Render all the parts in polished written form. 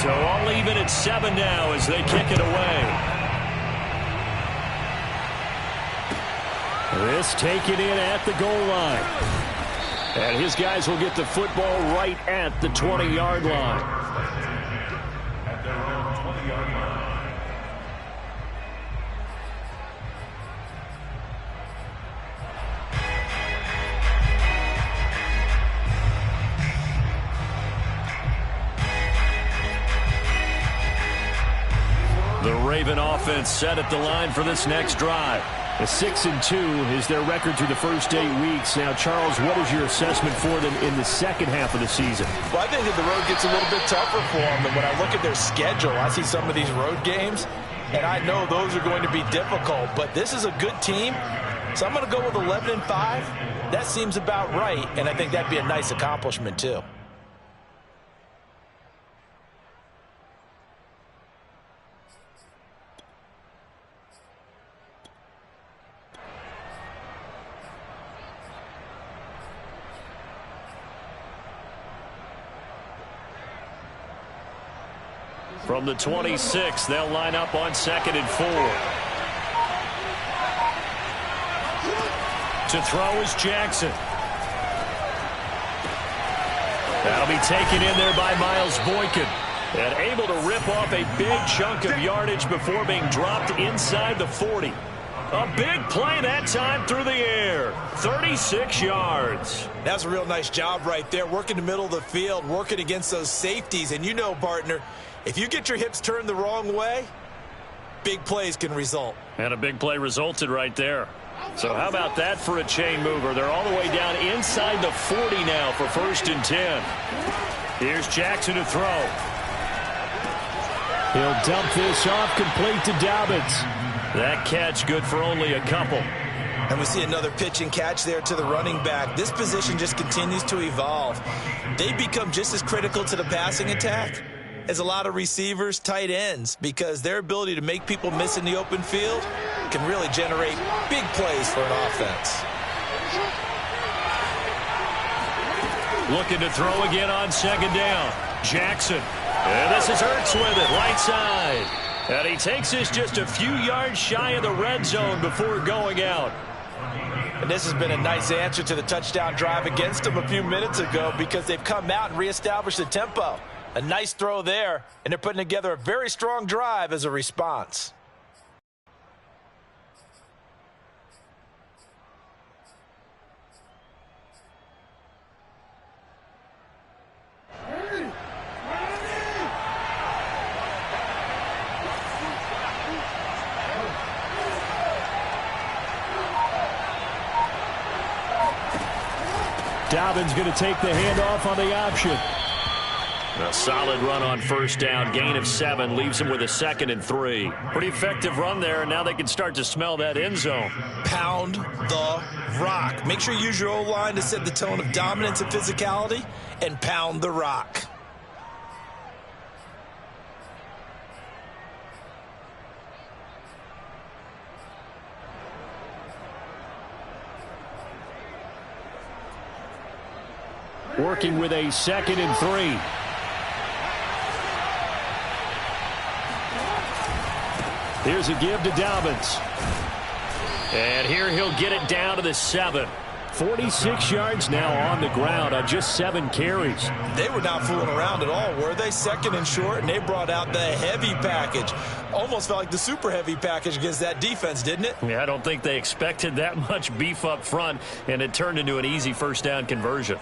So all even at 7 now as they kick it away. This taken in at the goal line. And his guys will get the football right at the 20-yard line. The Raven offense set at the line for this next drive. A 6-2 is their record through the first 8 weeks. Now, Charles, what is your assessment for them in the second half of the season? Well, I think that the road gets a little bit tougher for them. And when I look at their schedule, I see some of these road games, and I know those are going to be difficult. But this is a good team, so I'm going to go with 11-5. That seems about right, and I think that'd be a nice accomplishment, too. From the 26, they'll line up on 2nd and 4. To throw is Jackson. That'll be taken in there by Miles Boykin. And able to rip off a big chunk of yardage before being dropped inside the 40. A big play that time through the air. 36 yards. That's a real nice job right there, working the middle of the field, working against those safeties. And you know, partner, if you get your hips turned the wrong way, big plays can result. And a big play resulted right there. So how about that for a chain mover? They're all the way down inside the 40 now for 1st and 10. Here's Jackson to throw. He'll dump this off complete to Dobbins. That catch good for only a couple. And we see another pitch and catch there to the running back. This position just continues to evolve. They become just as critical to the passing attack as a lot of receivers, tight ends, because their ability to make people miss in the open field can really generate big plays for an offense. Looking to throw again on 2nd down. Jackson. And this is Ertz with it, right side. And he takes this just a few yards shy of the red zone before going out. And this has been a nice answer to the touchdown drive against them a few minutes ago because they've come out and reestablished the tempo. A nice throw there, and they're putting together a very strong drive as a response. Dobbins going to take the handoff on the option. A solid run on 1st down. Gain of 7 leaves him with a 2nd and 3. Pretty effective run there, and now they can start to smell that end zone. Pound the rock. Make sure you use your O-line to set the tone of dominance and physicality, and pound the rock. Working with a 2nd and 3. Here's a give to Dobbins. And here he'll get it down to the 7. 46 yards now on the ground on just 7 carries. They were not fooling around at all, were they? 2nd and short, and they brought out the heavy package. Almost felt like the super heavy package against that defense, didn't it? Yeah, I don't think they expected that much beef up front, and it turned into an easy 1st down conversion.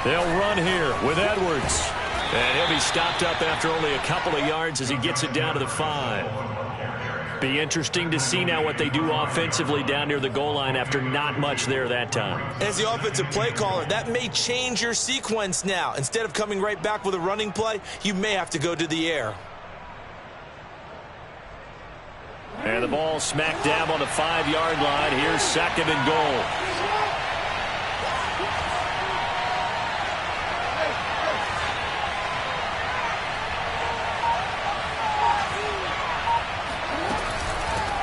They'll run here with Edwards. And he'll be stopped up after only a couple of yards as he gets it down to the 5. Be interesting to see now what they do offensively down near the goal line after not much there that time. As the offensive play caller, that may change your sequence now. Instead of coming right back with a running play, you may have to go to the air. And the ball smack dab on the 5-yard line. Here's 2nd and goal.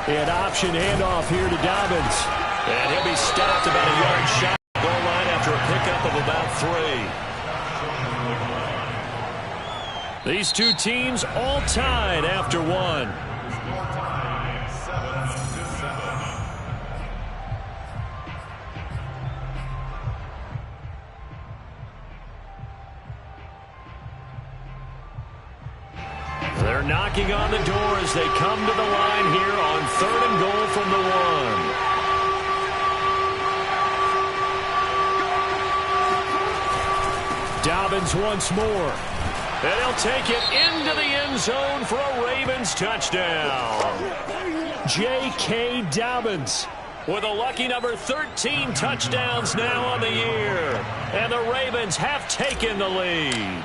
An option handoff here to Dobbins. And he'll be stopped about a yard shy of the goal line after a pickup of about 3. These two teams all tied after one. They're knocking on the door as they come to the line here on 3rd and goal from the 1. Dobbins once more. And he'll take it into the end zone for a Ravens touchdown. J.K. Dobbins with a lucky number 13 touchdowns now on the year. And the Ravens have taken the lead.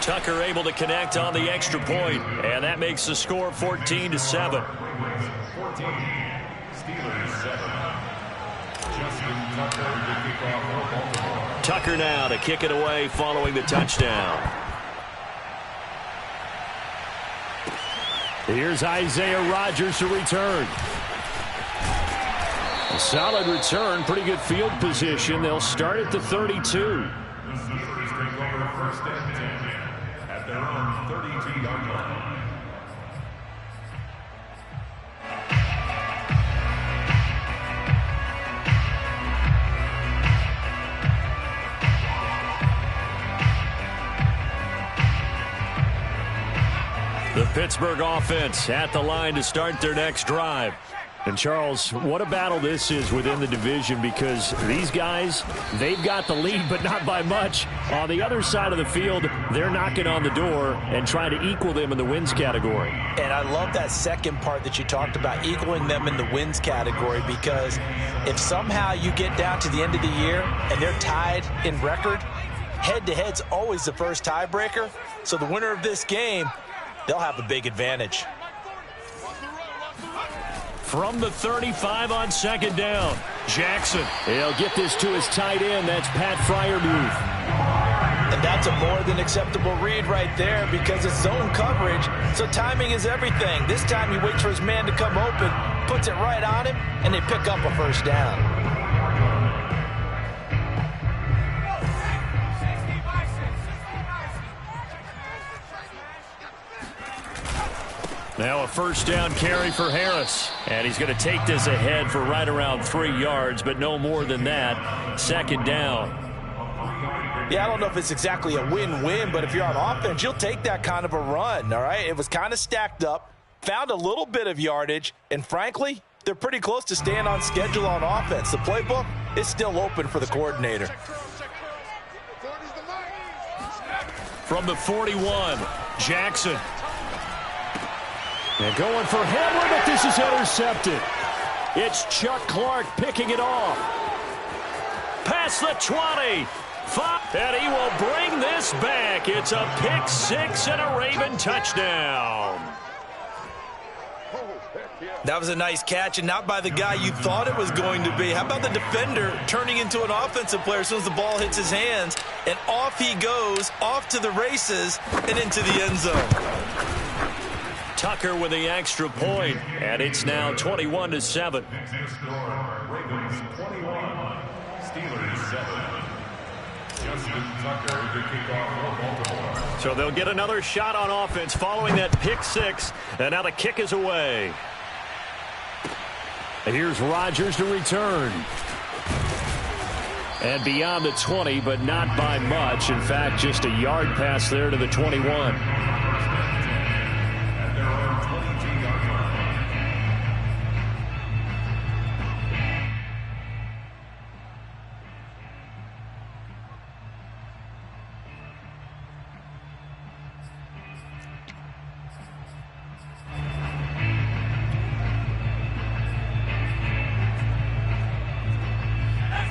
Tucker able to connect on the extra point, and that makes the score 14-7. 14, Steelers 7. Tucker now to kick it away following the touchdown. Here's Isaiah Rodgers to return. A solid return, pretty good field position. They'll start at the 32. The Steelers take over first and 10 at their own 32-yard line. The Pittsburgh offense at the line to start their next drive. And, Charles, what a battle this is within the division, because these guys, they've got the lead, but not by much. On the other side of the field, they're knocking on the door and trying to equal them in the wins category. And I love that second part that you talked about, equaling them in the wins category, because if somehow you get down to the end of the year and they're tied in record, head-to-head's always the first tiebreaker. So the winner of this game, they'll have a big advantage. From the 35 on second down, Jackson. He'll get this to his tight end. That's Pat Freiermuth. And that's a more than acceptable read right there, because it's zone coverage, so timing is everything. This time he waits for his man to come open, puts it right on him, and they pick up a first down. Now a first down carry for Harris. And he's going to take this ahead for right around 3 yards, but no more than that. Second down. Yeah, I don't know if it's exactly a win-win, but if you're on offense, you'll take that kind of a run, all right? It was kind of stacked up, found a little bit of yardage, and frankly, they're pretty close to staying on schedule on offense. The playbook is still open for the coordinator. From the 41, Jackson. And going for Hamler, but this is intercepted. It's Chuck Clark picking it off. Past the 20. And he will bring this back. It's a pick six and a Raven touchdown. That was a nice catch, and not by the guy you thought it was going to be. How about the defender turning into an offensive player as soon as the ball hits his hands? And off he goes, off to the races, and into the end zone. Tucker with the extra point, and it's now 21-7. Ravens 21, Steelers 7. Justin Tucker to kick off for Baltimore. So they'll get another shot on offense following that pick six, and now the kick is away. And here's Rodgers to return. And beyond the 20, but not by much. In fact, just a yard pass there to the 21.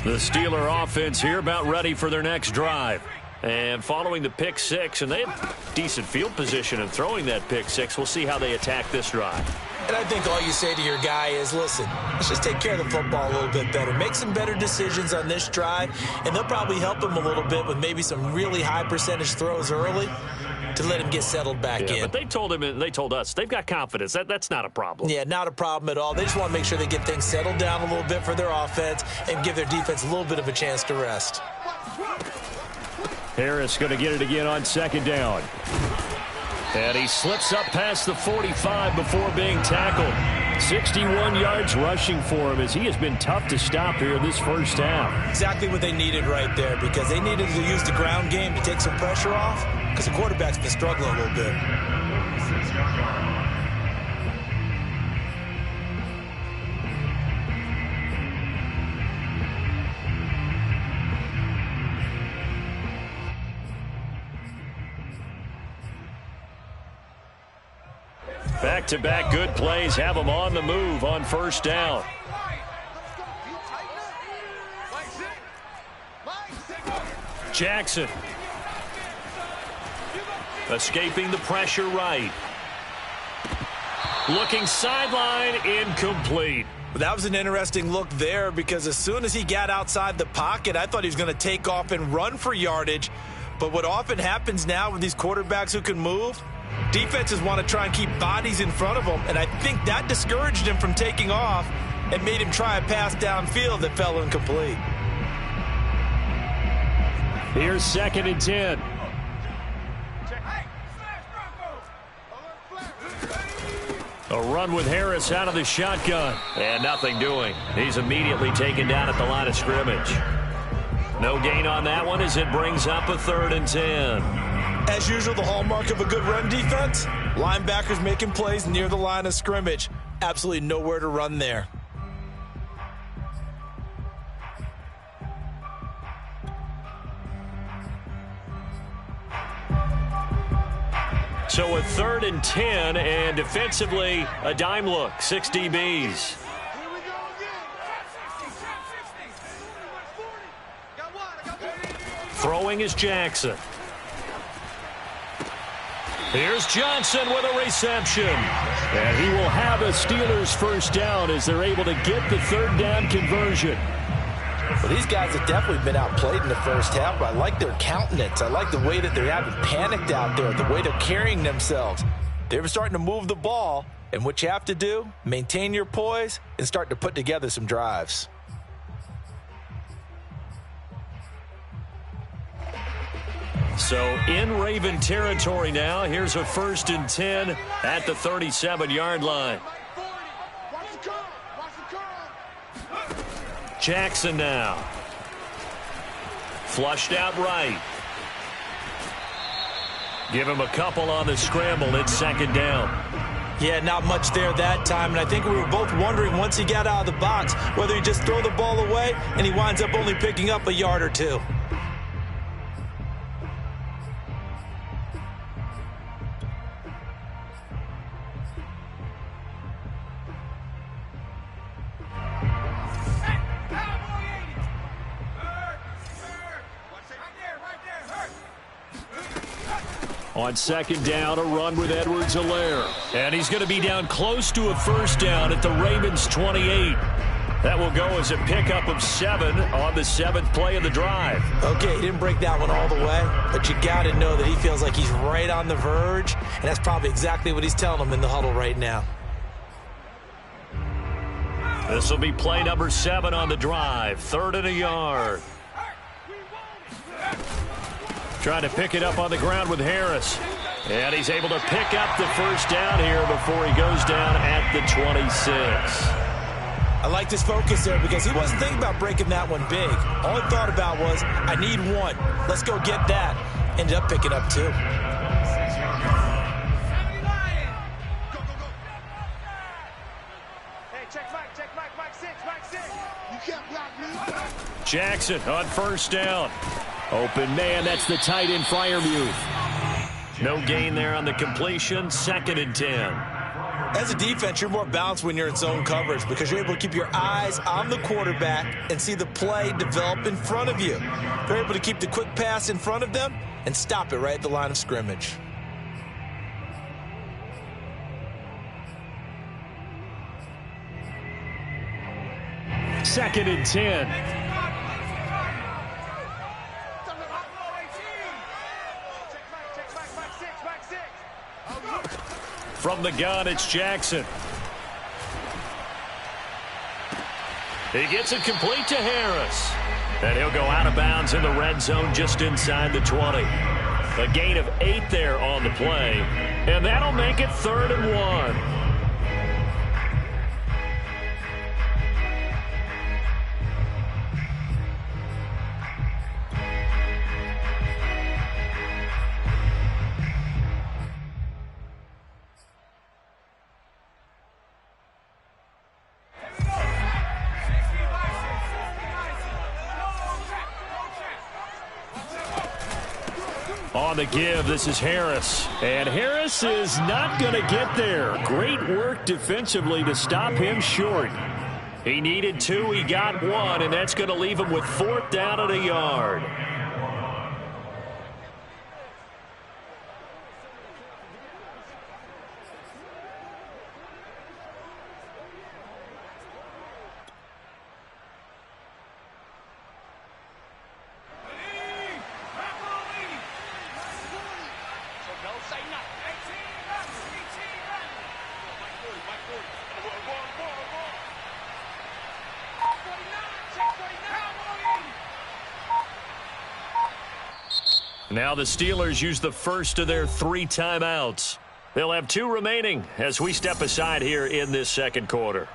The Steeler offense here about ready for their next drive. And following the pick six, and they have decent field position in throwing that pick six. We'll see how they attack this drive. And I think all you say to your guy is, listen, let's just take care of the football a little bit better. Make some better decisions on this drive, and they'll probably help him a little bit with maybe some really high percentage throws early to let him get settled back in. But they told us they've got confidence. That's not a problem. Yeah, not a problem at all. They just want to make sure they get things settled down a little bit for their offense and give their defense a little bit of a chance to rest. Harris going to get it again on second down. And he slips up past the 45 before being tackled. 61 yards rushing for him as he has been tough to stop here in this first half. Exactly what they needed right there, because they needed to use the ground game to take some pressure off, because the quarterback's been struggling a little bit. Back-to-back good plays have them on the move on first down. Jackson escaping the pressure right. Looking sideline, incomplete. That was an interesting look there, because as soon as he got outside the pocket, I thought he was going to take off and run for yardage. But what often happens now with these quarterbacks who can move, defenses want to try and keep bodies in front of them, and I think that discouraged him from taking off and made him try a pass downfield that fell incomplete. Here's 2nd and 10. A run with Harris out of the shotgun. And nothing doing. He's immediately taken down at the line of scrimmage. No gain on that one as it brings up a 3rd and 10. As usual, the hallmark of a good run defense, linebackers making plays near the line of scrimmage. Absolutely nowhere to run there. So a 3rd and 10, and defensively, a dime look, 6 DBs. Throwing is Jackson. Here's Johnson with a reception. And he will have a Steelers first down as they're able to get the 3rd down conversion. Well, these guys have definitely been outplayed in the first half, but I like their countenance. I like the way that they haven't panicked out there, the way they're carrying themselves. They're starting to move the ball, and what you have to do, maintain your poise and start to put together some drives. So in Raven territory now. Here's a 1st and 10 at the 37-yard line. Jackson now. Flushed out right. Give him a couple on the scramble. It's 2nd down. Yeah, not much there that time, and I think we were both wondering once he got out of the box whether he just throw the ball away and he winds up only picking up a yard or two. On 2nd down, a run with Edwards-Helaire. And he's going to be down close to a 1st down at the Ravens 28. That will go as a pickup of 7 on the 7th play of the drive. Okay, he didn't break that one all the way, but you got to know that he feels like he's right on the verge, and that's probably exactly what he's telling them in the huddle right now. This will be play number 7 on the drive. 3rd and a yard. Trying to pick it up on the ground with Harris. And he's able to pick up the 1st down here before he goes down at the 26. I like his focus there because he wasn't thinking about breaking that one big. All he thought about was, I need 1. Let's go get that. Ended up picking up 2. Jackson on 1st down. Open man, that's the tight end Freiermuth. No gain there on the completion, 2nd and 10. As a defense, you're more balanced when you're in zone coverage because you're able to keep your eyes on the quarterback and see the play develop in front of you. You're able to keep the quick pass in front of them and stop it right at the line of scrimmage. 2nd and 10. From the gun, it's Jackson. He gets it complete to Harris. And he'll go out of bounds in the red zone just inside the 20. A gain of 8 there on the play. And that'll make it 3rd and 1. On the give, this is Harris. And Harris is not going to get there. Great work defensively to stop him short. He needed 2, he got 1, and that's going to leave him with 4th down at a yard. Now the Steelers use the first of their 3 timeouts. They'll have 2 remaining as we step aside here in this second quarter.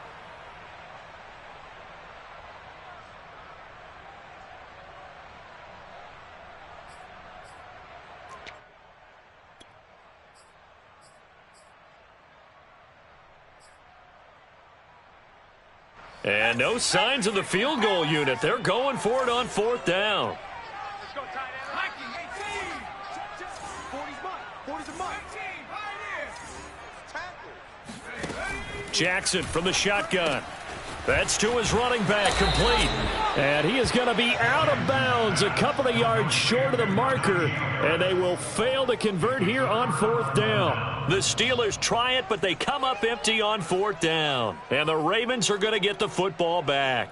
And no signs of the field goal unit. They're going for it on 4th down. Jackson from the shotgun. That's to his running back, complete. And he is going to be out of bounds a couple of yards short of the marker, and they will fail to convert here on 4th down. The Steelers try it, but they come up empty on 4th down. And the Ravens are going to get the football back.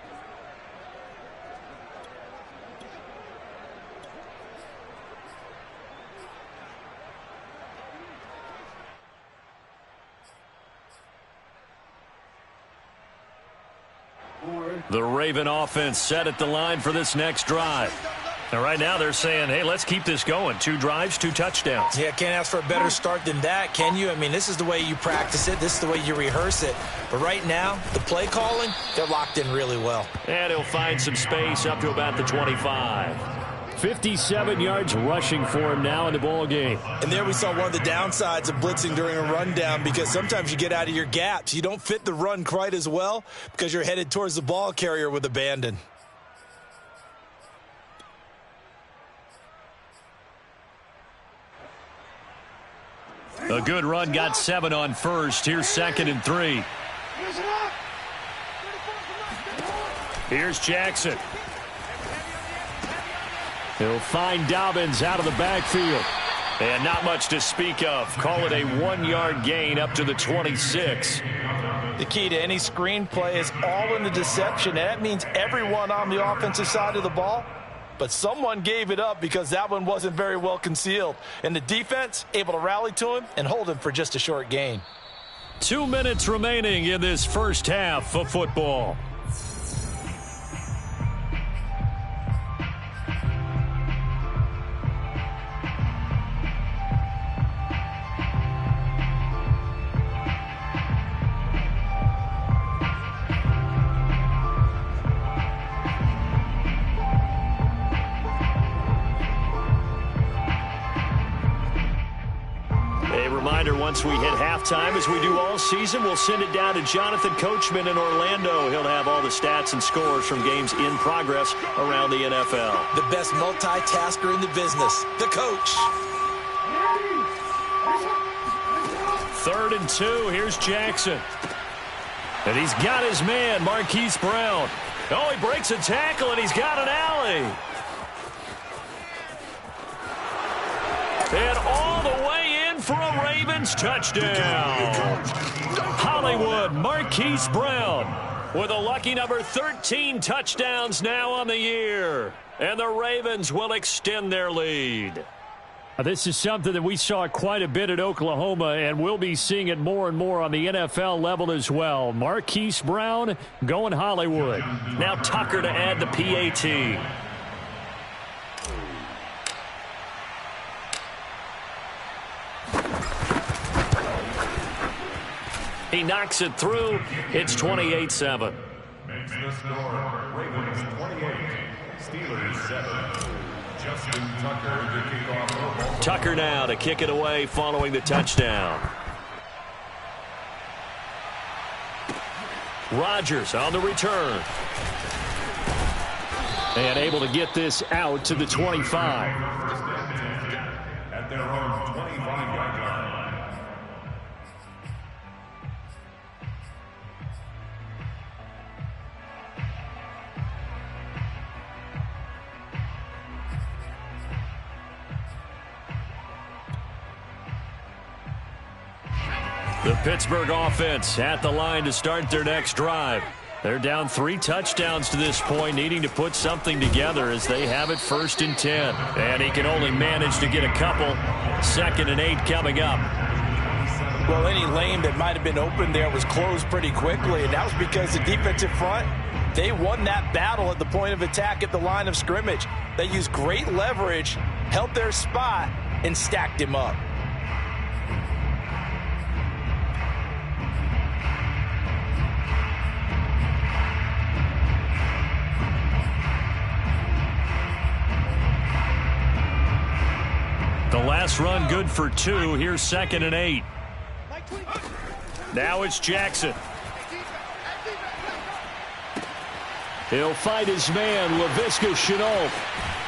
The Raven offense set at the line for this next drive. And right now they're saying, hey, let's keep this going. 2 drives, 2 touchdowns. Yeah, can't ask for a better start than that, can you? I mean, this is the way you practice it. This is the way you rehearse it. But right now, the play calling, they're locked in really well. And he'll find some space up to about the 25. 57 yards rushing for him now in the ball game. And there we saw one of the downsides of blitzing during a rundown, because sometimes you get out of your gaps. You don't fit the run quite as well because you're headed towards the ball carrier with abandon. A good run, got 7 on first. Here's 2nd and 3. Here's Jackson. He'll find Dobbins out of the backfield. And not much to speak of. Call it a 1-yard gain up to the 26. The key to any screen play is all in the deception. And that means everyone on the offensive side of the ball. But someone gave it up because that one wasn't very well concealed. And the defense able to rally to him and hold him for just a short gain. 2 minutes remaining in this first half of football. Once we hit halftime, as we do all season, we'll send it down to Jonathan Coachman in Orlando. He'll have all the stats and scores from games in progress around the NFL. The best multitasker in the business, the coach. 3rd and 2. Here's Jackson. And he's got his man, Marquise Brown. Oh, he breaks a tackle, and he's got an alley. And all the way in for a Ravens touchdown. Hollywood, Marquise Brown. with a lucky number 13 touchdowns now on the year. And the Ravens will extend their lead. This is something that we saw quite a bit at Oklahoma, and we'll be seeing it more and more on the NFL level as well. Marquise Brown going Hollywood. Now Tucker to add the PAT. He knocks it through. It's 28-7. Makes the score. Ravens 28, Steelers 7. Justin Tucker to kick off for Baltimore. Tucker now to kick it away following the touchdown. Rodgers on the return. And able to get this out to the 25. At their own 25-yard line. The Pittsburgh offense at the line to start their next drive. They're down 3 touchdowns to this point, needing to put something together as they have it 1st and 10. And he can only manage to get a couple. 2nd and 8 coming up. Well, any lane that might have been open there was closed pretty quickly, and that was because the defensive front, they won that battle at the point of attack at the line of scrimmage. They used great leverage, held their spot, and stacked him up. The last run good for 2. Here's 2nd and 8. Now it's Jackson. He'll fight his man, Laviska Shenault.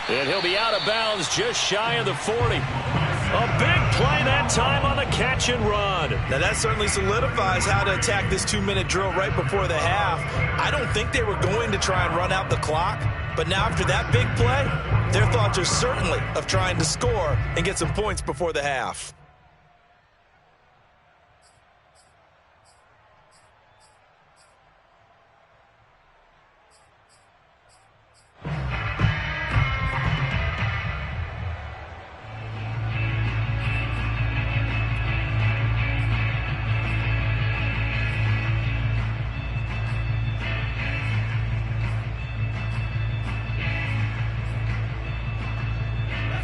And he'll be out of bounds just shy of the 40. A big play that time on the catch and run. Now that certainly solidifies how to attack this 2-minute drill right before the half. I don't think they were going to try and run out the clock, but now after that big play, their thoughts are certainly of trying to score and get some points before the half.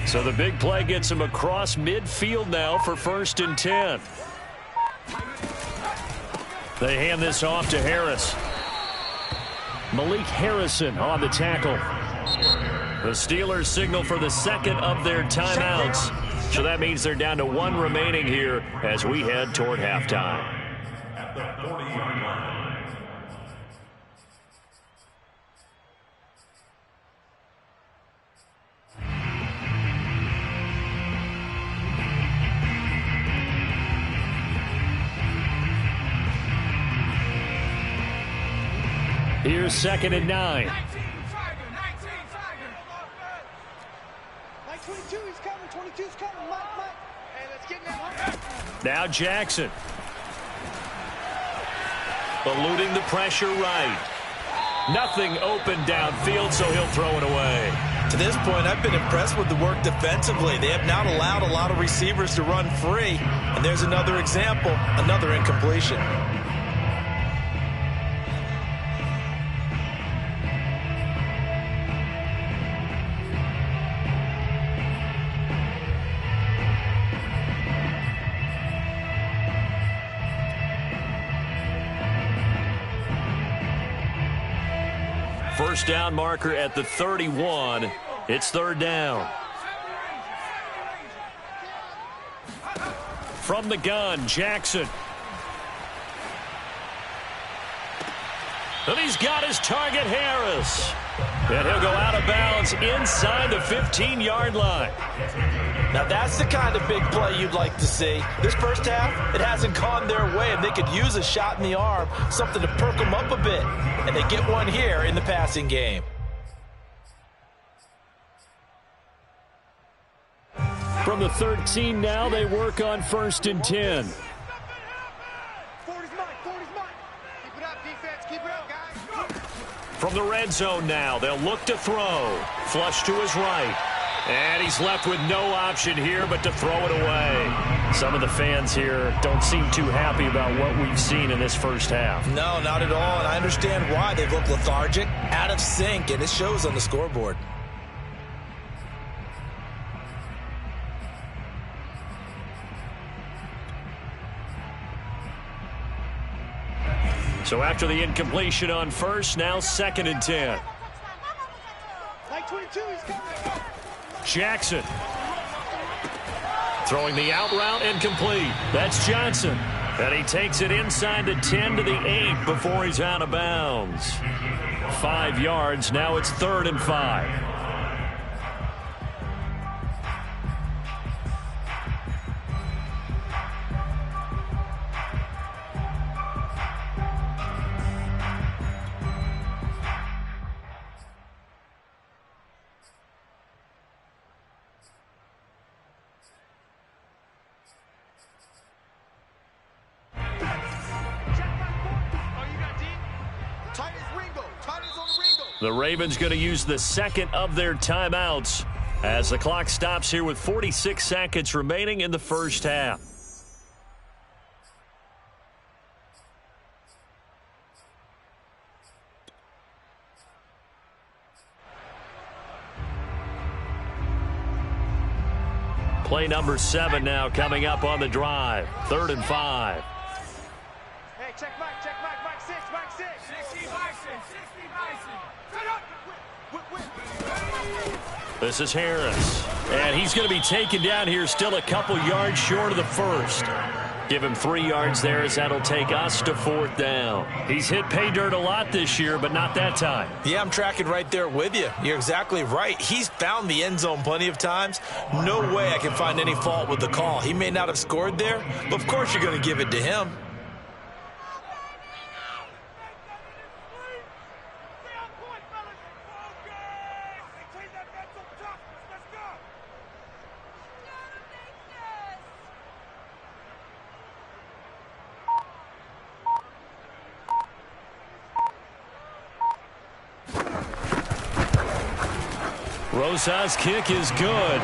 So the big play gets him across midfield now for 1st and 10. They hand this off to Harris. Malik Harrison on the tackle. The Steelers signal for the 2nd of their timeouts. So that means they're down to 1 remaining here as we head toward halftime. At the 40-yard line. Here's 2nd and 9. 22, he's coming. 22's coming. Mike. Hey, let's get in that. Now Jackson. Eluding the pressure right. Nothing open downfield, so he'll throw it away. To this point, I've been impressed with the work defensively. They have not allowed a lot of receivers to run free. And there's another example, another incompletion. First down marker at the 31. It's 3rd down. From the gun, Jackson. And he's got his target, Harris. And he'll go out of bounds inside the 15-yard line. Now that's the kind of big play you'd like to see. This first half, it hasn't gone their way, and they could use a shot in the arm, something to perk them up a bit. And they get one here in the passing game. From the 13 now, they work on 1st and 10. 40's mine. Keep it up, defense. Keep it up, guys. from the red zone now. They'll look to throw. Flush to his right. And he's left with no option here but to throw it away. Some of the fans here don't seem too happy about what we've seen in this first half. No, not at all, and I understand why. They've looked lethargic, out of sync, and it shows on the scoreboard. So after the incompletion on first, now 2nd and 10. Like 22, he's coming. Jackson. Throwing the out route and complete. That's Johnson. And he takes it inside the 10 to the 8 before he's out of bounds. 5 yards. Now it's 3rd and 5. The Ravens going to use the 2nd of their timeouts as the clock stops here with 46 seconds remaining in the first half. Play number 7 now coming up on the drive. 3rd and 5. Hey, check Mike, Mike 6, Mike 6. 60 Bison, 60 Bison. This is Harris. And he's going to be taken down here still a couple yards short of the first. Give him 3 yards there as that'll take us to 4th down. He's hit pay dirt a lot this year, but not that time. Yeah, I'm tracking right there with you. You're exactly right. He's found the end zone plenty of times. No way I can find any fault with the call. He may not have scored there, but of course you're going to give it to him. Rosa's kick is good.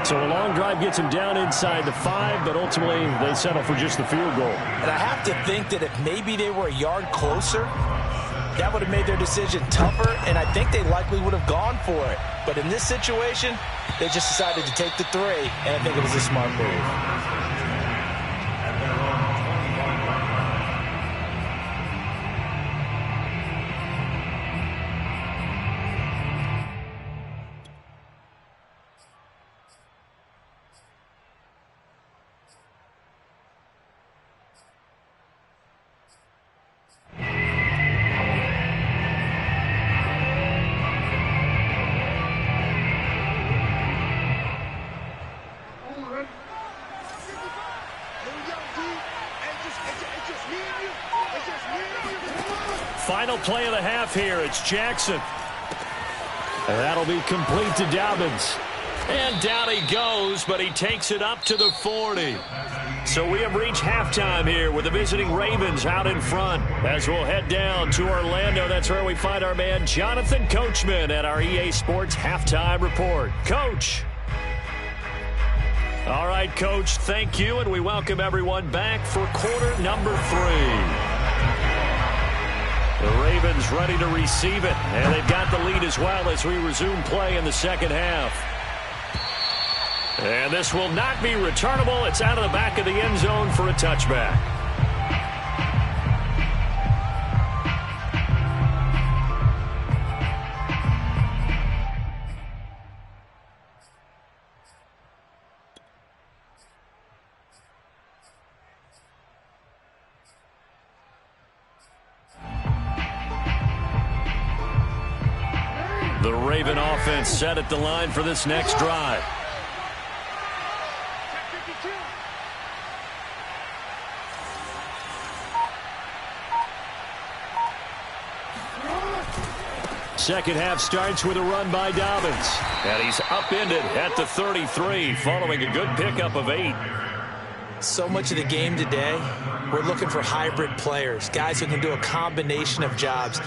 So a long drive gets him down inside the 5, but ultimately they settle for just the field goal. And I have to think that if maybe they were a yard closer, that would have made their decision tougher, and I think they likely would have gone for it. But in this situation, they just decided to take the 3, and I think it was a smart move. Final play of the half here. It's Jackson. And that'll be complete to Dobbins. And down he goes, but he takes it up to the 40. So we have reached halftime here with the visiting Ravens out in front. As we'll head down to Orlando, that's where we find our man Jonathan Coachman at our EA Sports Halftime Report. Coach. All right, Coach, thank you, and we welcome everyone back for quarter number 3. The Ravens ready to receive it, and they've got the lead as well as we resume play in the second half. And this will not be returnable. It's out of the back of the end zone for a touchback. The Raven offense set at the line for this next drive. Second half starts with a run by Dobbins. And he's upended at the 33 following a good pickup of 8. So much of the game today, we're looking for hybrid players, guys who can do a combination of jobs.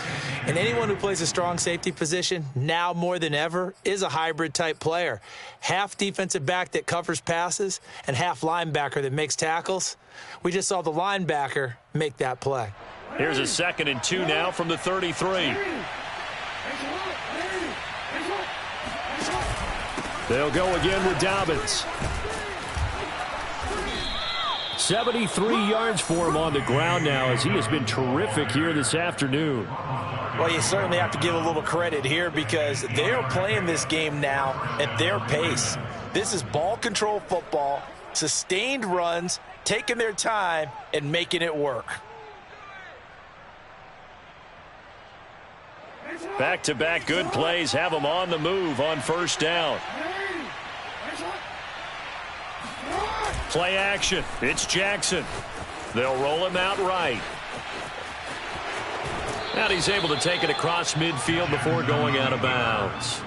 And anyone who plays a strong safety position, now more than ever, is a hybrid-type player. Half defensive back that covers passes and half linebacker that makes tackles. We just saw the linebacker make that play. Here's a 2nd and 2 now from the 33. They'll go again with Dobbins. 73 yards for him on the ground now, as he has been terrific here this afternoon. Well, you certainly have to give a little credit here because they're playing this game now at their pace. This is ball control football, sustained runs, taking their time, and making it work. Back-to-back good plays have them on the move on 1st down. Play action. It's Jackson. They'll roll him out right. And he's able to take it across midfield before going out of bounds.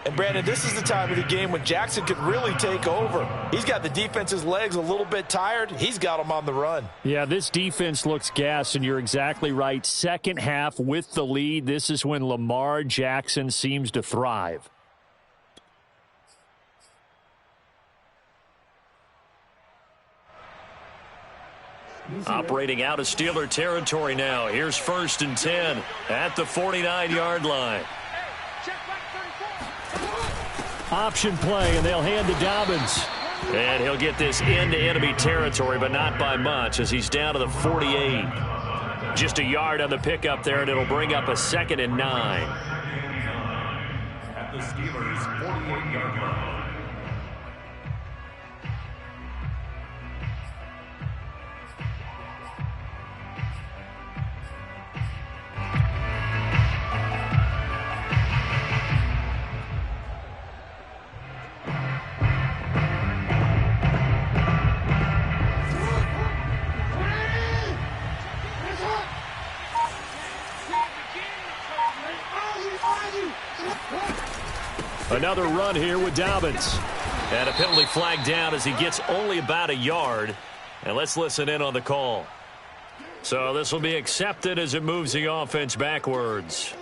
And, Brandon, this is the time of the game when Jackson could really take over. He's got the defense's legs a little bit tired. He's got them on the run. Yeah, this defense looks gassed, and you're exactly right. Second half with the lead, this is when Lamar Jackson seems to thrive. Operating out of Steeler territory now. Here's 1st and 10 at the 49-yard line. Option play, and they'll hand to Dobbins. And he'll get this into enemy territory, but not by much, as he's down to the 48. Just a yard on the pickup there, and it'll bring up a 2nd and 9. At the Steelers' 48-yard line. Another run here with Dobbins. And a penalty flag down as he gets only about a yard. And let's listen in on the call. So this will be accepted as it moves the offense backwards.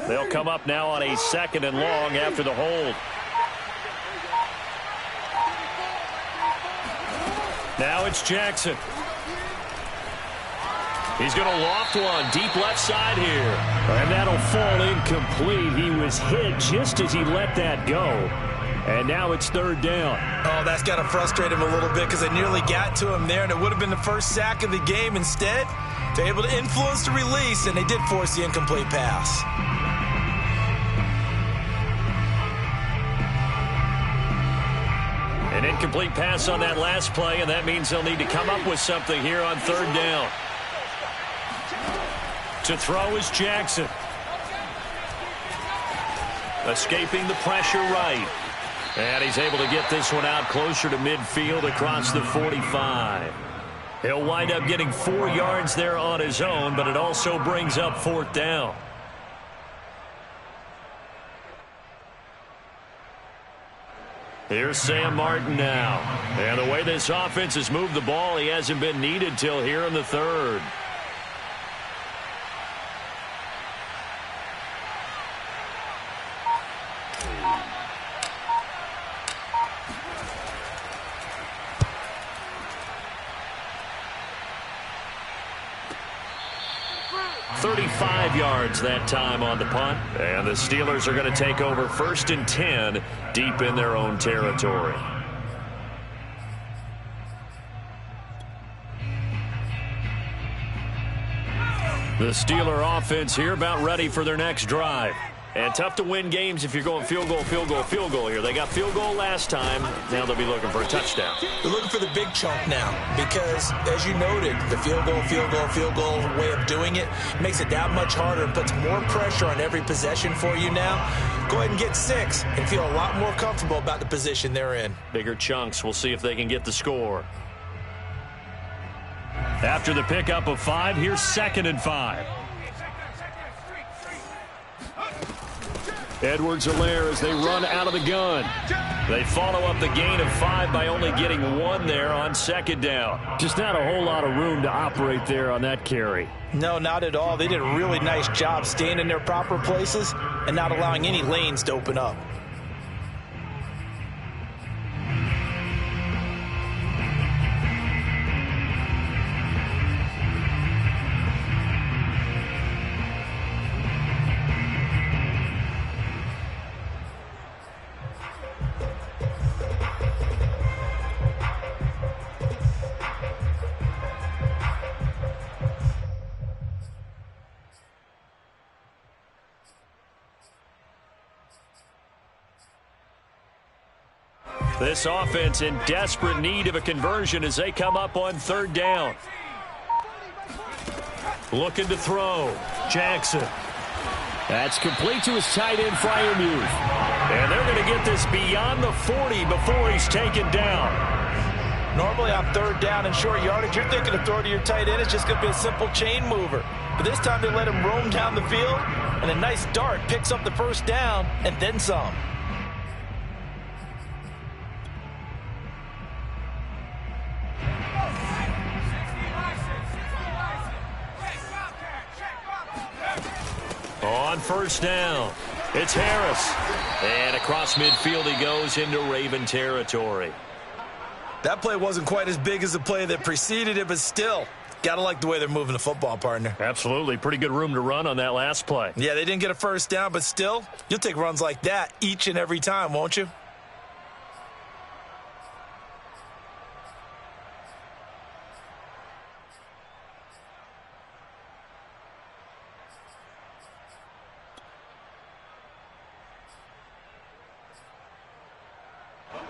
They'll come up now on a 2nd and long after the hold. Now it's Jackson. He's going to loft one deep left side here. And that'll fall incomplete. He was hit just as he let that go. And now it's 3rd down. Oh, that's got to frustrate him a little bit because they nearly got to him there, and it would have been the first sack of the game. Instead, they're able to influence the release, and they did force the incomplete pass. An incomplete pass on that last play, and that means they'll need to come up with something here on 3rd down. To throw is Jackson. Escaping the pressure right. And he's able to get this one out closer to midfield across the 45. He'll wind up getting 4 yards there on his own, but it also brings up 4th down. Here's Sam Martin now. And the way this offense has moved the ball, he hasn't been needed till here in the 3rd. Yards that time on the punt, and the Steelers are going to take over 1st and 10 deep in their own territory. The Steeler offense here about ready for their next drive. And tough to win games if you're going field goal, field goal, field goal here. They got field goal last time. Now they'll be looking for a touchdown. They're looking for the big chunk now because, as you noted, the field goal, field goal, field goal way of doing it makes it that much harder and puts more pressure on every possession for you now. Go ahead and get 6 and feel a lot more comfortable about the position they're in. Bigger chunks. We'll see if they can get the score. After the pickup of 5, here's 2nd and 5. Edwards-Helaire as they run out of the gun. They follow up the gain of 5 by only getting 1 there on 2nd down. Just not a whole lot of room to operate there on that carry. No, not at all. They did a really nice job staying in their proper places and not allowing any lanes to open up. This offense in desperate need of a conversion as they come up on 3rd down. Looking to throw. Jackson. That's complete to his tight end, Freiermuth. And they're going to get this beyond the 40 before he's taken down. Normally on 3rd down and short yardage, you're thinking of throw to your tight end. It's just going to be a simple chain mover. But this time they let him roam down the field, and a nice dart picks up the 1st down and then some. On 1st down, it's Harris. And across midfield he goes into Raven territory. That play wasn't quite as big as the play that preceded it, but still, got to like the way they're moving the football, partner. Absolutely. Pretty good room to run on that last play. Yeah, they didn't get a 1st down, but still, you'll take runs like that each and every time, won't you?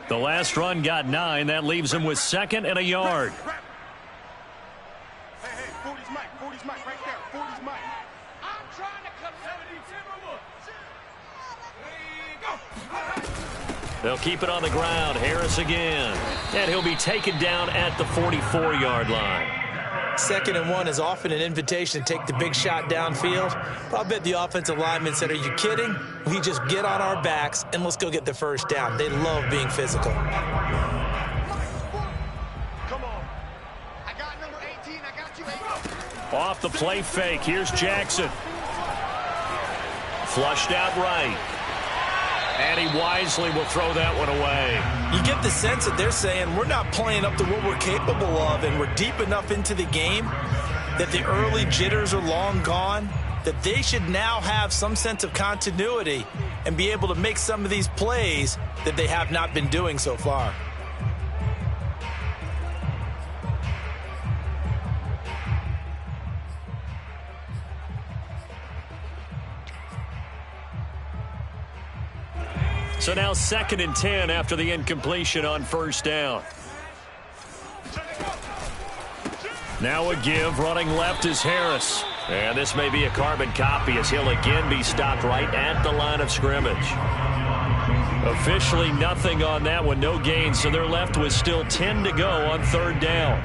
The last run got 9. That leaves him with 2nd and a yard. Hey, 40's Mike. 40's Mike right there. 40's Mike. I'm trying to cut 70 Timberwolves. They'll keep it on the ground. Harris again. And he'll be taken down at the 44-yard line. 2nd and 1 is often an invitation to take the big shot downfield. But I'll bet the offensive lineman said, are you kidding? We just get on our backs and let's go get the 1st down. They love being physical. Come on. I got number 18. I got you 18. Off the play fake. Here's Jackson. Flushed out right. And he wisely will throw that one away. You get the sense that they're saying we're not playing up to what we're capable of, and we're deep enough into the game that the early jitters are long gone, that they should now have some sense of continuity and be able to make some of these plays that they have not been doing so far. So now 2nd and 10 after the incompletion on 1st down. Now a give. Running left is Harris. And this may be a carbon copy as he'll again be stopped right at the line of scrimmage. Officially nothing on that one. No gain. So they're left with still 10 to go on 3rd down.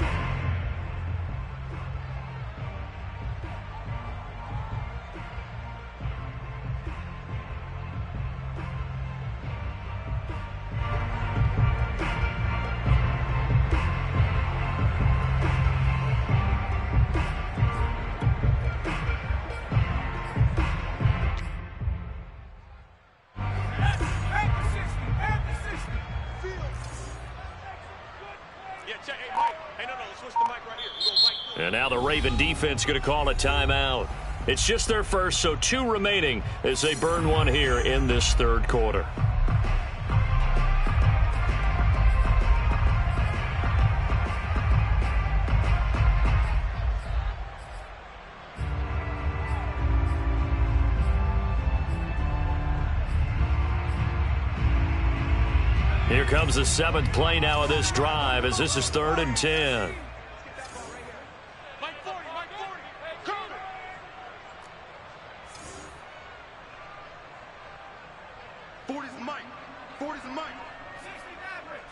And now the Raven defense going to call a timeout. It's just their first, so 2 remaining as they burn one here in this 3rd quarter. Here comes the 7th play now of this drive as this is 3rd and 10. Mike 40, Mike 40. Come on. 40's Mike. 40's Mike.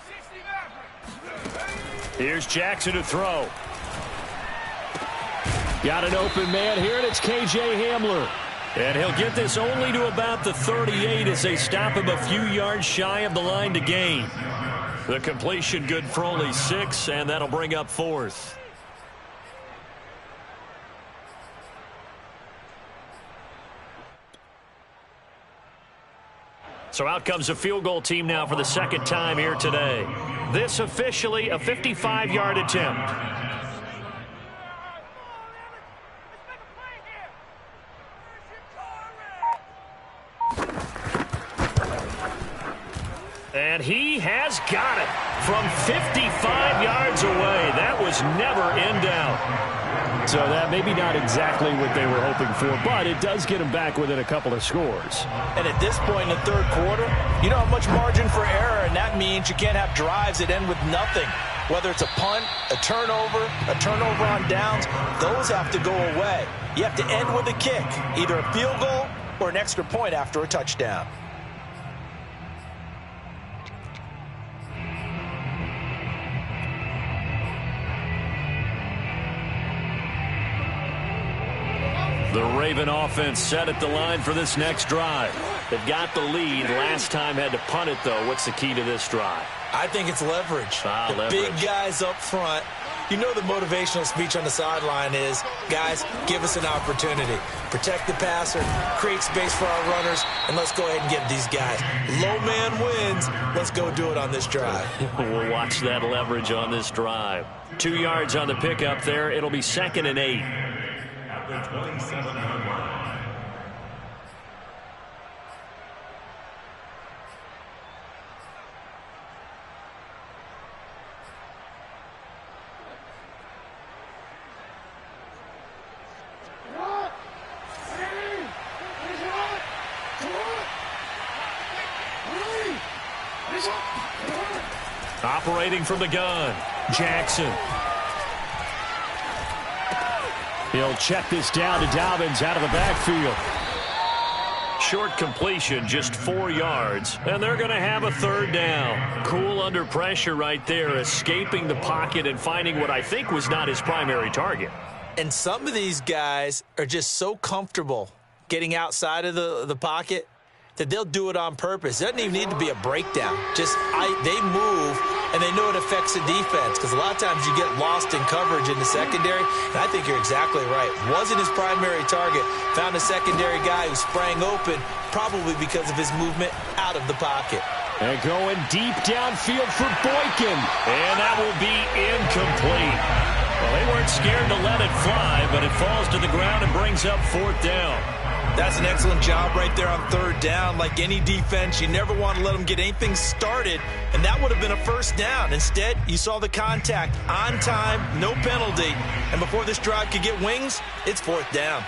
60 Maverick. Here's Jackson to throw. Got an open man here, and it's K.J. Hamler. And he'll get this only to about the 38 as they stop him a few yards shy of the line to gain. The completion good for only 6, and that'll bring up 4th. So out comes a field goal team now for the 2nd time here today. This officially a 55-yard attempt. And he has got it from 55 yards away. That was never in doubt. So that maybe not exactly what they were hoping for, but it does get them back within a couple of scores. And at this point in the 3rd quarter, you don't have much margin for error, and that means you can't have drives that end with nothing. Whether it's a punt, a turnover on downs, those have to go away. You have to end with a kick, either a field goal or an extra point after a touchdown. The Raven offense set at the line for this next drive. They've got the lead. Last time had to punt it, though. What's the key to this drive? I think it's leverage. Leverage. Big guys up front. You know the motivational speech on the sideline is, guys, give us an opportunity. Protect the passer, create space for our runners, and let's go ahead and get these guys. Low man wins. Let's go do it on this drive. We'll watch that leverage on this drive. 2 yards on the pickup there. It'll be 2nd and 8. At the 27-yard line. Operating from the gun, Jackson. He'll check this down to Dobbins out of the backfield. Short completion, just 4 yards, and they're going to have a 3rd down. Cool under pressure right there, escaping the pocket and finding what I think was not his primary target. And some of these guys are just so comfortable getting outside of the pocket that they'll do it on purpose. It doesn't even need to be a breakdown. They move, and they know it affects the defense, because a lot of times you get lost in coverage in the secondary, and I think you're exactly right. Wasn't his primary target. Found a secondary guy who sprang open, probably because of his movement out of the pocket. And going deep downfield for Boykin. And that will be incomplete. Well, they weren't scared to let it fly, but it falls to the ground and brings up 4th down. That's an excellent job right there on 3rd down. Like any defense, you never want to let them get anything started, and that would have been a 1st down. Instead, you saw the contact on time, no penalty, and before this drive could get wings, it's 4th down.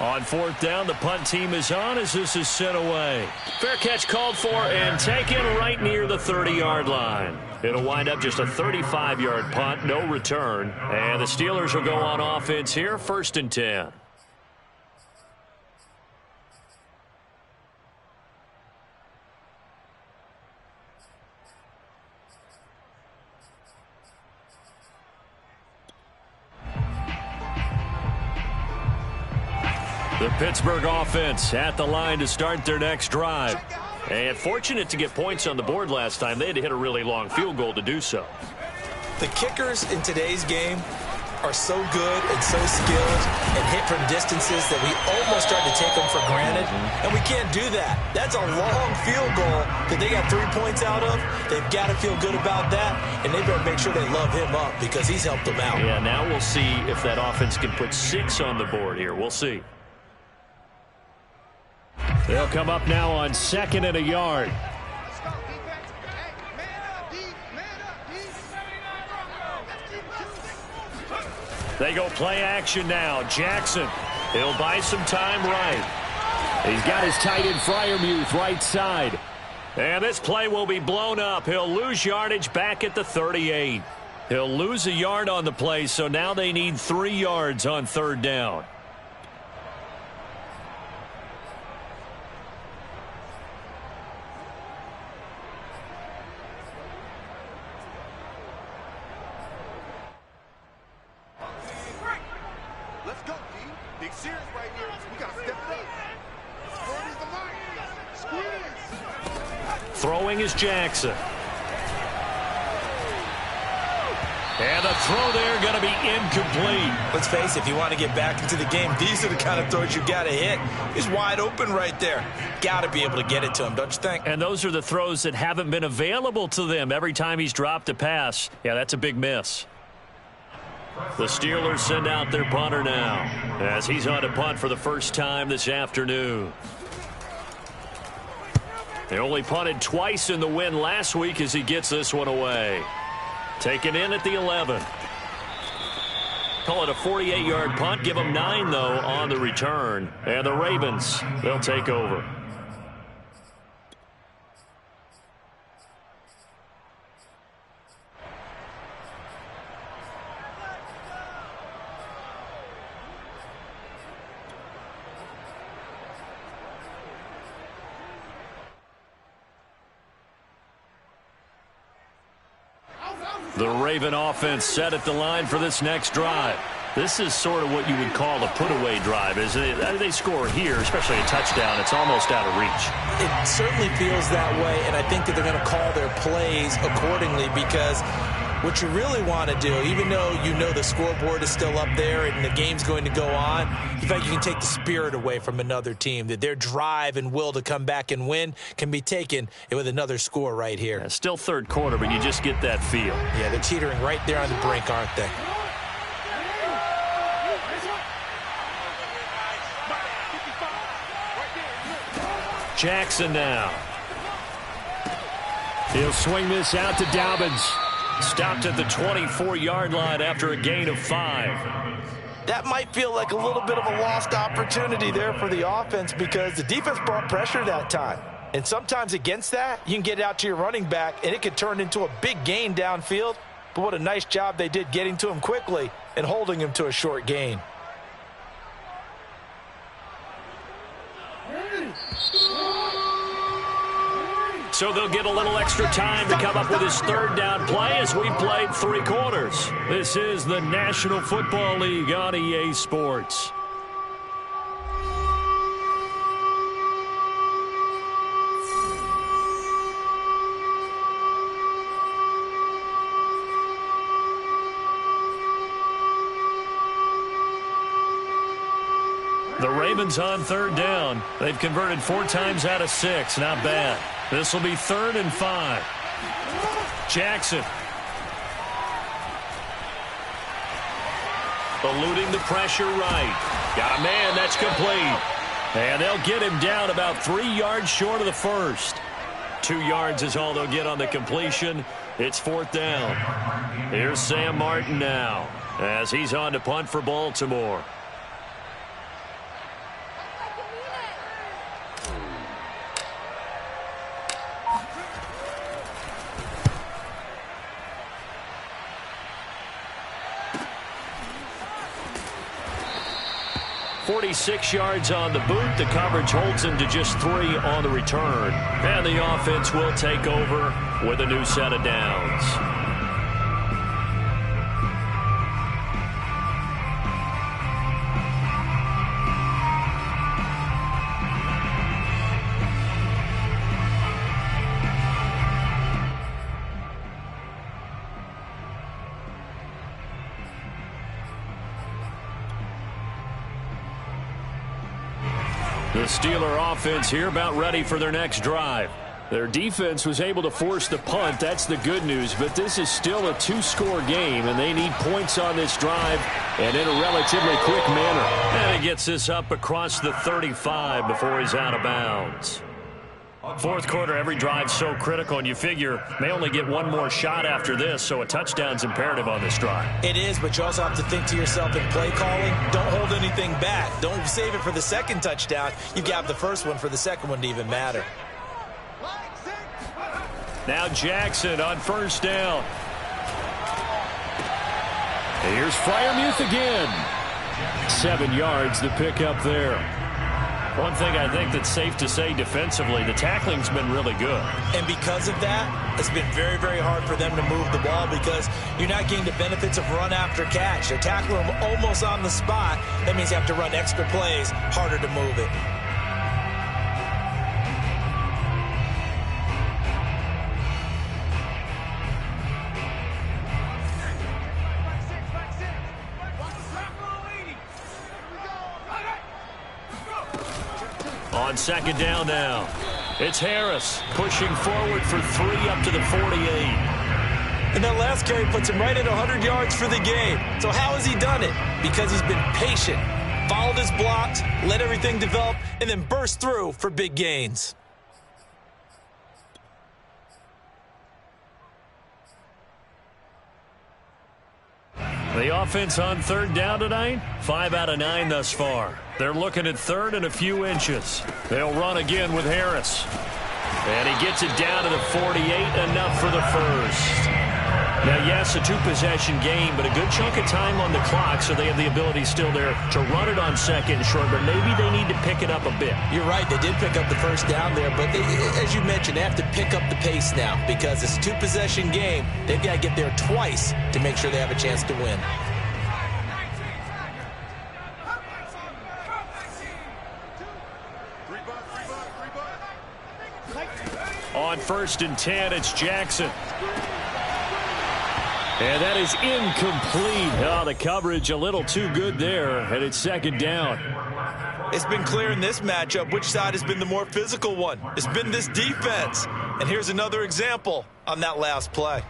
On 4th down, the punt team is on as this is sent away. Fair catch called for and taken right near the 30-yard line. It'll wind up just a 35-yard punt, no return. And the Steelers will go on offense here, 1st and 10. The Pittsburgh offense at the line to start their next drive. And fortunate to get points on the board last time. They had to hit a really long field goal to do so. The kickers in today's game are so good and so skilled and hit from distances that we almost start to take them for granted. And we can't do that. That's a long field goal that they got 3 points out of. They've got to feel good about that, and they better make sure they love him up because he's helped them out. Yeah, now we'll see if that offense can put 6 on the board here. We'll see. They'll come up now on 2nd and a yard. Let's go, defense. Hey, man up, D. They go play action now. Jackson, he'll buy some time right. He's got his tight end Freiermuth right side. And this play will be blown up. He'll lose yardage back at the 38. He'll lose a yard on the play, so now they need 3 yards on 3rd down. Let's go, D. Big series right here. We got to step it up. Squirm is the line. Squeeze. Throwing is Jackson. And the throw there going to be incomplete. Let's face it, if you want to get back into the game, these are the kind of throws you got to hit. He's wide open right there. Got to be able to get it to him, don't you think? And those are the throws that haven't been available to them every time he's dropped a pass. Yeah, that's a big miss. The Steelers send out their punter now as he's on to punt for the first time this afternoon. They only punted twice in the win last week as he gets this one away. Taken in at the 11. Call it a 48-yard punt. Give them 9, though, on the return. And the Ravens, they'll take over. The Raven offense set at the line for this next drive. This is sort of what you would call a put-away drive, isn't it? They score here, especially a touchdown. It's almost out of reach. It certainly feels that way, and I think that they're going to call their plays accordingly because what you really want to do, even though you know the scoreboard is still up there and the game's going to go on, in fact, you can take the spirit away from another team, that their drive and will to come back and win can be taken with another score right here. Yeah, still 3rd quarter, but you just get that feel. Yeah, they're teetering right there on the brink, aren't they? Jackson now. He'll swing this out to Dobbins. Stopped at the 24-yard line after a gain of 5. That might feel like a little bit of a lost opportunity there for the offense because the defense brought pressure that time. And sometimes against that, you can get it out to your running back, and it could turn into a big gain downfield. But what a nice job they did getting to him quickly and holding him to a short gain. So they'll get a little extra time to come up with his 3rd down play as we played 3 quarters. This is the National Football League on EA Sports. The Ravens on 3rd down. They've converted 4 times out of 6. Not bad. This will be 3rd and 5. Jackson. Eluding the pressure right. Got a man. That's complete. And they'll get him down about 3 yards short of the first. 2 yards is all they'll get on the completion. It's 4th down. Here's Sam Martin now as he's on to punt for Baltimore. .46 yards on the boot. The coverage holds him to just 3 on the return. And the offense will take over with a new set of downs. The Steeler offense here about ready for their next drive. Their defense was able to force the punt. That's the good news. But this is still a 2-score game, and they need points on this drive and in a relatively quick manner. And he gets this up across the 35 before he's out of bounds. Fourth quarter, every drive so critical, and you figure may only get one more shot after this, so a touchdown's imperative on this drive. It is, but you also have to think to yourself in play calling, don't hold anything back. Don't save it for the second touchdown. You got the first one for the second one to even matter. Now Jackson on first down. Here's Freiermuth again. 7 yards to pick up there. One thing I think that's safe to say defensively, the tackling's been really good. And because of that, it's been very, very hard for them to move the ball because you're not getting the benefits of run after catch. They're tackling them almost on the spot. That means you have to run extra plays, harder to move it. On second down now, it's Harris pushing forward for 3 up to the 48. And that last carry puts him right at 100 yards for the game. So how has he done it? Because he's been patient, followed his blocks, let everything develop, and then burst through for big gains. The offense on third down tonight, 5 out of 9 thus far. They're looking at third and a few inches. They'll run again with Harris. And he gets it down to the 48, enough for the first. Now, yes, a 2-possession game, but a good chunk of time on the clock, so they have the ability still there to run it on second and short, but maybe they need to pick it up a bit. You're right, they did pick up the first down there, but they, as you mentioned, they have to pick up the pace now because it's a 2-possession game. They've got to get there twice to make sure they have a chance to win. On first and 10, it's Jackson. And that is incomplete. Oh, the coverage a little too good there, and it's second down. It's been clear in this matchup which side has been the more physical one. It's been this defense. And here's another example on that last play.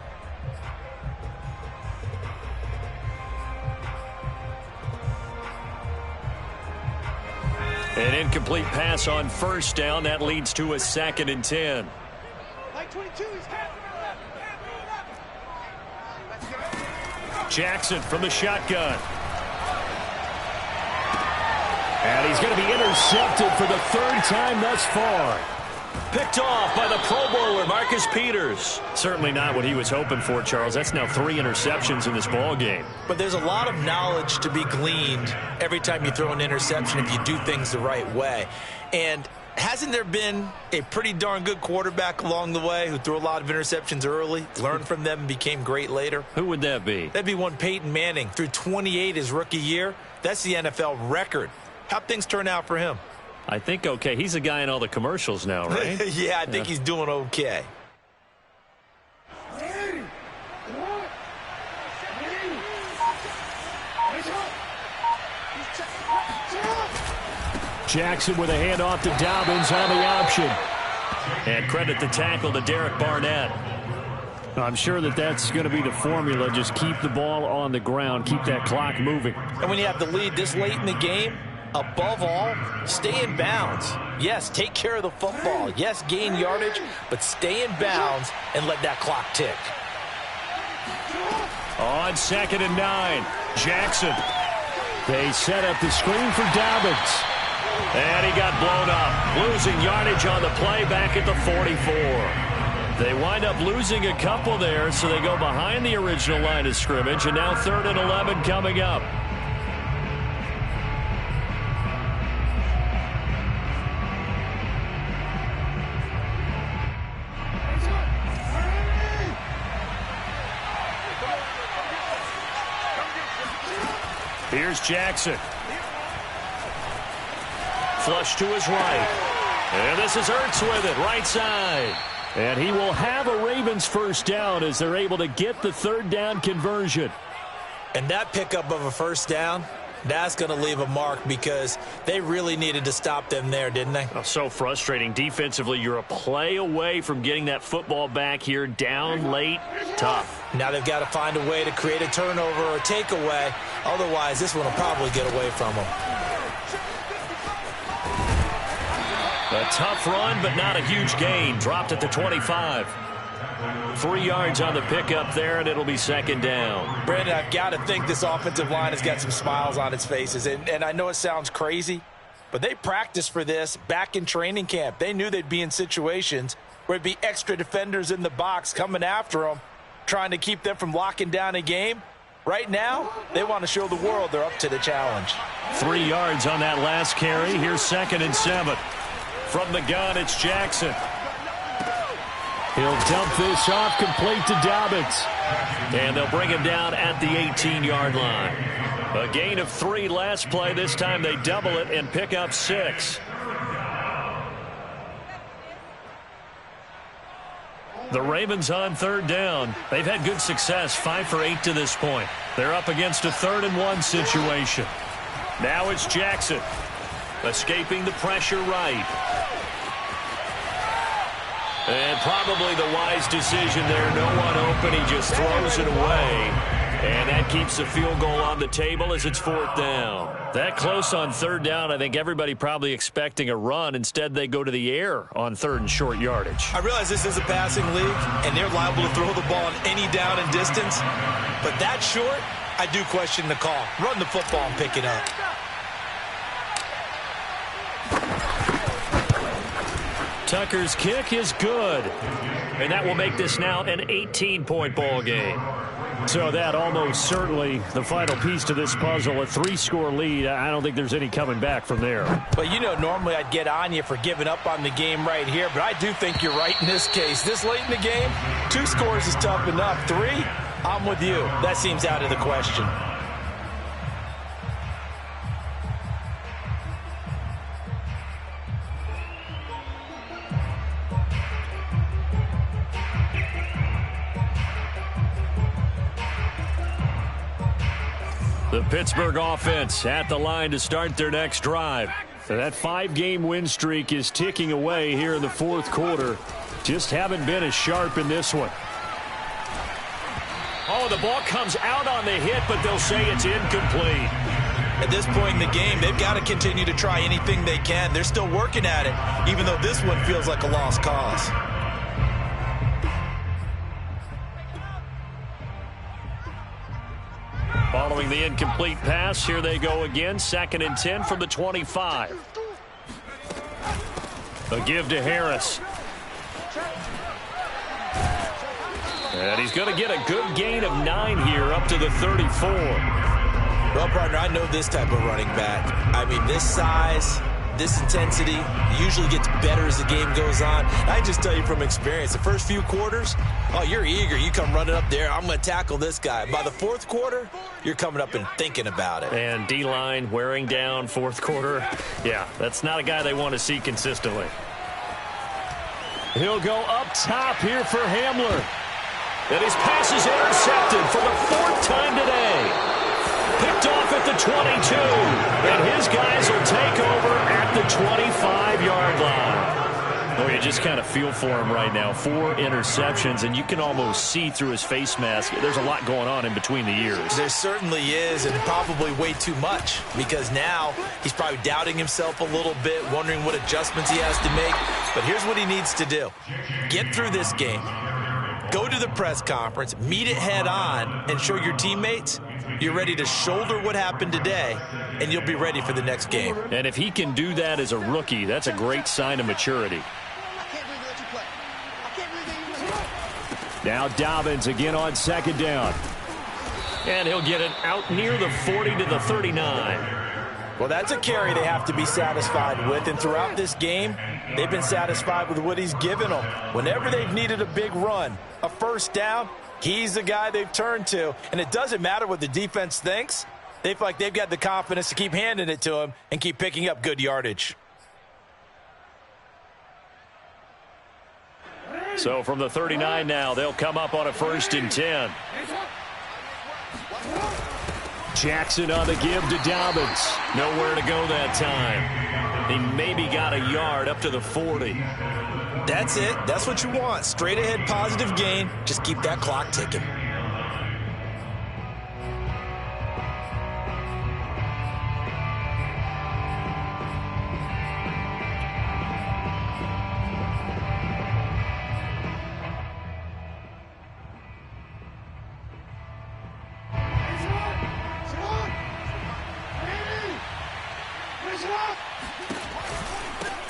An incomplete pass on first down. That leads to a second and 10. Jackson from the shotgun. And he's going to be intercepted for the third time thus far. Picked off by the Pro Bowler, Marcus Peters. Certainly not what he was hoping for, Charles. That's now 3 interceptions in this ball game. But there's a lot of knowledge to be gleaned every time you throw an interception if you do things the right way. And hasn't there been a pretty darn good quarterback along the way who threw a lot of interceptions early, learned from them, and became great later? Who would that be? That'd be one Peyton Manning. Threw 28 his rookie year. That's the NFL record. How'd things turn out for him? I think okay. He's a guy in all the commercials now, right? Yeah, I think he's doing okay. Jackson with a handoff to Dobbins on the option. And credit the tackle to Derek Barnett. I'm sure that's going to be the formula. Just keep the ball on the ground. Keep that clock moving. And when you have the lead this late in the game, above all, stay in bounds. Yes, take care of the football. Yes, gain yardage, but stay in bounds and let that clock tick. On second and 9, Jackson. They set up the screen for Dobbins. And he got blown up, losing yardage on the play back at the 44. They wind up losing a couple there, so they go behind the original line of scrimmage, and now 3rd and 11 coming up. Here's Jackson. Flush to his right. And this is Ertz with it, right side. And he will have a Ravens first down as they're able to get the 3rd down conversion. And that pickup of a first down, that's going to leave a mark because they really needed to stop them there, didn't they? Oh, so frustrating. Defensively, you're a play away from getting that football back here, down late, tough. Now they've got to find a way to create a turnover or a takeaway. Otherwise, this one will probably get away from them. A tough run, but not a huge gain. Dropped at the 25. 3 yards on the pickup there, and it'll be second down. Brandon, I've got to think this offensive line has got some smiles on its faces. And I know it sounds crazy, but they practiced for this back in training camp. They knew they'd be in situations where it'd be extra defenders in the box coming after them, trying to keep them from locking down a game. Right now, they want to show the world they're up to the challenge. 3 yards on that last carry. Here's 2nd and 7. From the gun, it's Jackson. He'll dump this off, complete to Dobbins. And they'll bring him down at the 18-yard line. A gain of 3 last play. This time they double it and pick up 6. The Ravens on 3rd down. They've had good success, 5 for 8 to this point. They're up against a 3rd and 1 situation. Now it's Jackson. Escaping the pressure right. And probably the wise decision there. No one open. He just throws it away. And that keeps the field goal on the table as it's 4th down. That close on 3rd down, I think everybody probably expecting a run. Instead, they go to the air on 3rd and short yardage. I realize this is a passing league, and they're liable to throw the ball on any down and distance. But that short, I do question the call. Run the football and pick it up. Tucker's kick is good. And that will make this now an 18-point ball game. So that almost certainly the final piece to this puzzle, a 3-score lead. I don't think there's any coming back from there. But, you know, normally I'd get on you for giving up on the game right here, but I do think you're right in this case. This late in the game, 2 scores is tough enough. 3, I'm with you. That seems out of the question. The Pittsburgh offense at the line to start their next drive. So that 5-game win streak is ticking away here in the 4th quarter. Just haven't been as sharp in this one. Oh, the ball comes out on the hit, but they'll say it's incomplete. At this point in the game, they've got to continue to try anything they can. They're still working at it, even though this one feels like a lost cause. Following the incomplete pass, here they go again. 2nd and 10 from the 25. A give to Harris. And he's going to get a good gain of 9 here up to the 34. Well, partner, I know this type of running back. I mean, this size, this intensity usually gets better as the game goes on. I just tell you from experience, the first few quarters, oh, you're eager. You come running up there, I'm going to tackle this guy. By the 4th quarter, you're coming up and thinking about it. And D-line wearing down 4th quarter. Yeah, that's not a guy they want to see consistently. He'll go up top here for Hamler. And his pass is intercepted for the 4th time today. Picked off at the 22. And his guys will take over at the 25-yard line. Oh, you just kind of feel for him right now. 4 interceptions, and you can almost see through his face mask. There's a lot going on in between the ears. There certainly is, and probably way too much, because now he's probably doubting himself a little bit, wondering what adjustments he has to make. But here's what he needs to do. Get through this game. Go to the press conference, meet it head on, and show your teammates you're ready to shoulder what happened today, and you'll be ready for the next game. And if he can do that as a rookie, that's a great sign of maturity. Now Dobbins again on 2nd down. And he'll get it out near the 40 to the 39. Well, that's a carry they have to be satisfied with, and throughout this game, they've been satisfied with what he's given them. Whenever they've needed a big run, a 1st down, he's the guy they've turned to, and it doesn't matter what the defense thinks. They feel like they've got the confidence to keep handing it to him and keep picking up good yardage. So from the 39 now, they'll come up on a 1st and 10. Jackson on the give to Dobbins. Nowhere to go that time. He maybe got a yard up to the 40. That's it. That's what you want. Straight ahead positive gain. Just keep that clock ticking.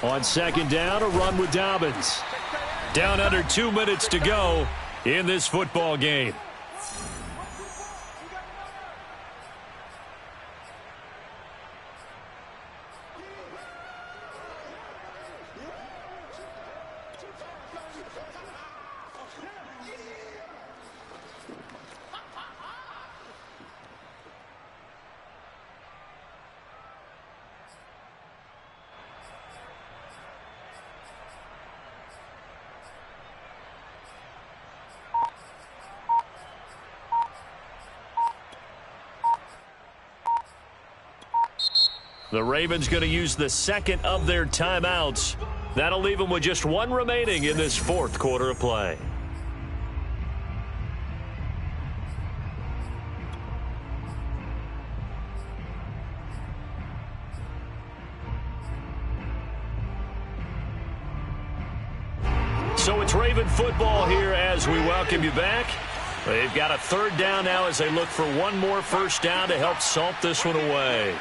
On second down, a run with Dobbins. Down under 2 minutes to go in this football game. The Ravens going to use the second of their timeouts. That'll leave them with just one remaining in this fourth quarter of play. So it's Raven football here as we welcome you back. They've got a third down now as they look for one more first down to help salt this one away.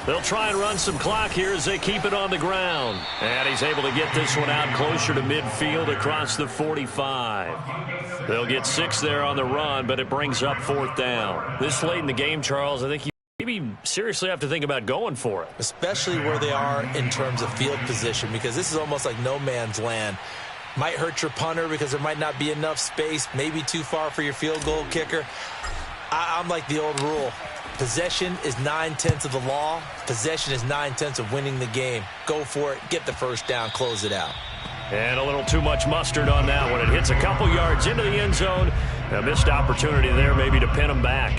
They'll try and run some clock here as they keep it on the ground. And he's able to get this one out closer to midfield across the 45. They'll get 6 there on the run, but it brings up fourth down. This late in the game, Charles, I think you maybe seriously have to think about going for it. Especially where they are in terms of field position, because this is almost like no man's land. Might hurt your punter because there might not be enough space, maybe too far for your field goal kicker. I'm like the old rule. Possession is 9/10 of the law. Possession is 9/10 of winning the game. Go for it. Get the first down. Close it out. And a little too much mustard on that one. It hits a couple yards into the end zone. A missed opportunity there maybe to pin them back.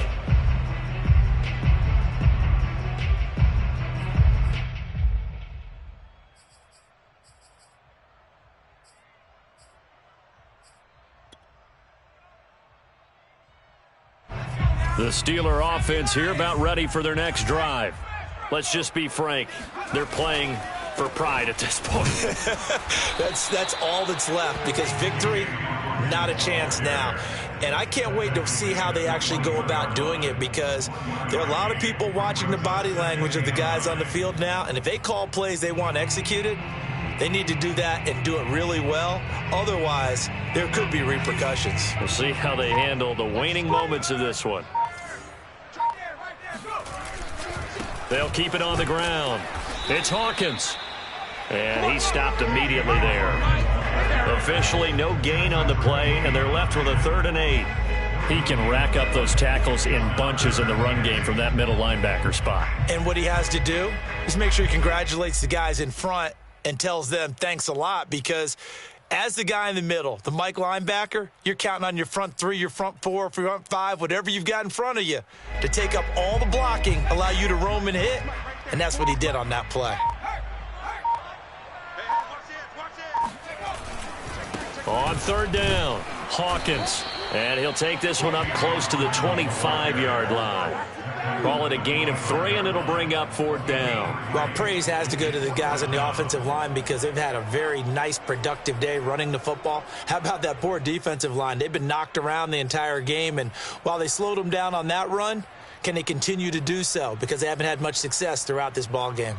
The Steeler offense here about ready for their next drive. Let's just be frank. They're playing for pride at this point. That's all that's left, because victory, not a chance now. And I can't wait to see how they actually go about doing it, because there are a lot of people watching the body language of the guys on the field now, and if they call plays they want executed, they need to do that and do it really well. Otherwise, there could be repercussions. We'll see how they handle the waning moments of this one. They'll keep it on the ground. It's Hawkins. And he stopped immediately there. Officially no gain on the play, and they're left with a 3rd and 8. He can rack up those tackles in bunches in the run game from that middle linebacker spot. And what he has to do is make sure he congratulates the guys in front and tells them thanks a lot, because as the guy in the middle, the Mike linebacker, you're counting on your front 3, your front 4, front 5, whatever you've got in front of you to take up all the blocking, allow you to roam and hit, and that's what he did on that play. On 3rd down, Hawkins. And he'll take this one up close to the 25-yard line. Call it a gain of 3, and it'll bring up 4th down. Well, praise has to go to the guys on the offensive line, because they've had a very nice, productive day running the football. How about that poor defensive line? They've been knocked around the entire game, and while they slowed them down on that run, can they continue to do so? Because they haven't had much success throughout this ball game.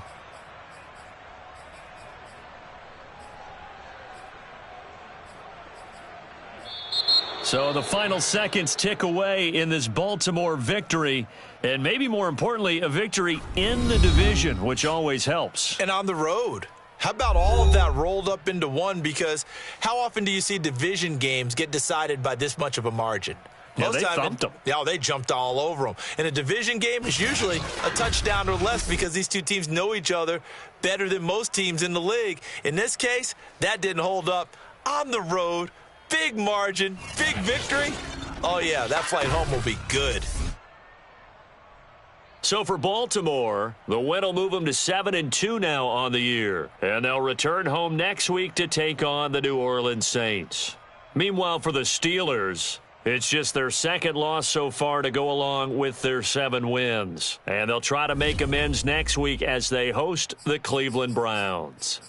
So the final seconds tick away in this Baltimore victory, and maybe more importantly, a victory in the division, which always helps. And on the road. How about all of that rolled up into one? Because how often do you see division games get decided by this much of a margin? Yeah, they thumped them. Yeah, they jumped all over them. In a division game, it's usually a touchdown or less, because these two teams know each other better than most teams in the league. In this case, that didn't hold up. On the road, big margin, big victory. Oh, yeah, that flight home will be good. So for Baltimore, the win will move them to 7-2 now on the year. And they'll return home next week to take on the New Orleans Saints. Meanwhile, for the Steelers, it's just their 2nd loss so far to go along with their 7 wins. And they'll try to make amends next week as they host the Cleveland Browns.